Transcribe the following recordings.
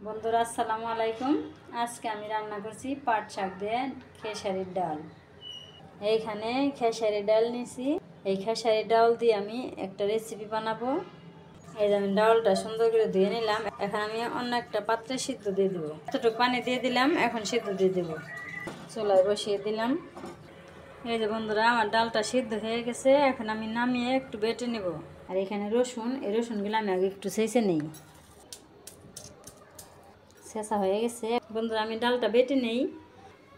বন্ধুরা আসসালামু আলাইকুম। আজকে আমি রান্না করছি পাট শাক দিয়ে খেসারির ডাল। এইখানে খেসারির ডাল নিয়েছি। এই খেসারির ডাল দিয়ে আমি একটা রেসিপি বানাবো। এই যে আমি ডালটা সুন্দর করে ধুয়ে নিলাম। এখন আমি অন্য একটা পাত্রে সিদ্ধ দিয়ে দেবো। এতটুকু পানি দিয়ে দিলাম, এখন সিদ্ধ দিয়ে দেবো। চুলায় বসিয়ে দিলাম। এই যে বন্ধুরা আমার ডালটা সিদ্ধ হয়ে গেছে। এখন আমি নামিয়ে একটু বেটে নেব। আর এখানে রসুন, এই রসুনগুলো আমি আগে একটু ছেঁচে নিই। ছেঁচা হয়ে গেছে। বন্ধুরা আমি ডালটা বেটে নেই।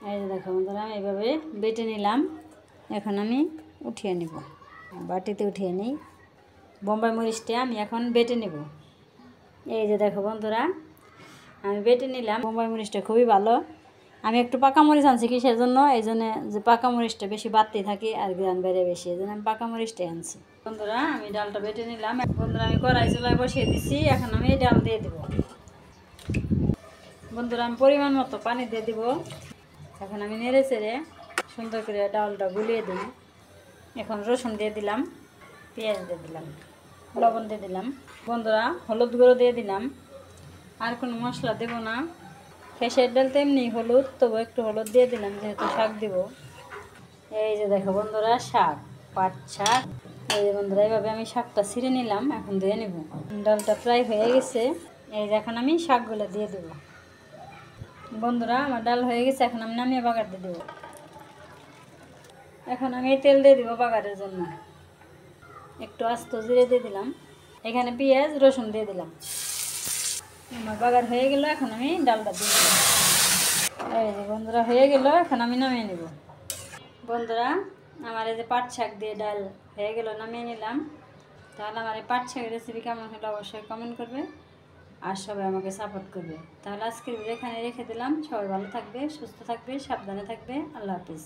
এই যে দেখো বন্ধুরা আমি এইভাবে বেটে নিলাম। এখন আমি উঠিয়ে নেব, বাটিতে উঠিয়ে নিই। বোম্বাই মরিচটা আমি এখন বেটে নেব। এই যে দেখো বন্ধুরা আমি বেটে নিলাম। বোম্বাই মরিচটা খুবই ভালো। আমি একটু পাকা মরিচ আনছি কিসের জন্য, এই জন্য যে পাকা মরিচটা বেশি বাড়তে থাকে আর গ্রাম বেড়ে বেশি, এই জন্য আমি পাকা মরিচটাই আনছি। বন্ধুরা আমি ডালটা বেটে নিলাম। বন্ধুরা আমি কড়াই চুলায় বসিয়ে দিচ্ছি। এখন আমি ডাল দিয়ে দেবো। বন্ধুরা আমি পরিমাণ মতো পানি দিয়ে দিব। এখন আমি নেড়ে চেড়ে সুন্দর করে ডালটা গুলিয়ে দিই। এখন রসুন দিয়ে দিলাম, পেঁয়াজ দিয়ে দিলাম, লবণ দিয়ে দিলাম। বন্ধুরা হলুদ গুঁড়ো দিয়ে দিলাম। আর কোনো মশলা দেবো না। খেসারির ডাল তো এমনি হলুদ, তবু একটু হলুদ দিয়ে দিলাম যেহেতু শাক দিব। এই যে দেখো বন্ধুরা শাক, পাট শাক। এই যে বন্ধুরা এইভাবে আমি শাকটা ছিঁড়ে নিলাম। এখন ধুয়ে নেব। ডালটা প্রায় হয়ে গেছে। এই যে এখন আমি শাকগুলো দিয়ে দেবো। বন্ধুরা আমার ডাল হয়ে গেছে। এখন আমি নামিয়ে বাগার দিয়ে দেবো। এখন আমি তেল দিয়ে দিব বাগারের জন্য। একটু আস্ত জিরে দিয়ে দিলাম। এখানে পেঁয়াজ রসুন দিয়ে দিলাম। আমার বাগার হয়ে গেল। এখন আমি ডালটা দিয়ে দিলাম। এই যে বন্ধুরা হয়ে গেল। এখন আমি নামিয়ে নেব। বন্ধুরা আমার এই যে পাট শাক দিয়ে ডাল হয়ে গেল, নামিয়ে নিলাম। তাহলে আমার এই পাট শাকের রেসিপি কেমন হলো অবশ্যই কমেন্ট করবে আর সবাই আমাকে সাপোর্ট করবে। তাহলে আজকের ভিডিও এখানে রেখে দিলাম। সবাই ভালো থাকবে, সুস্থ থাকবে, সাবধানে থাকবে। আল্লাহ হাফিজ।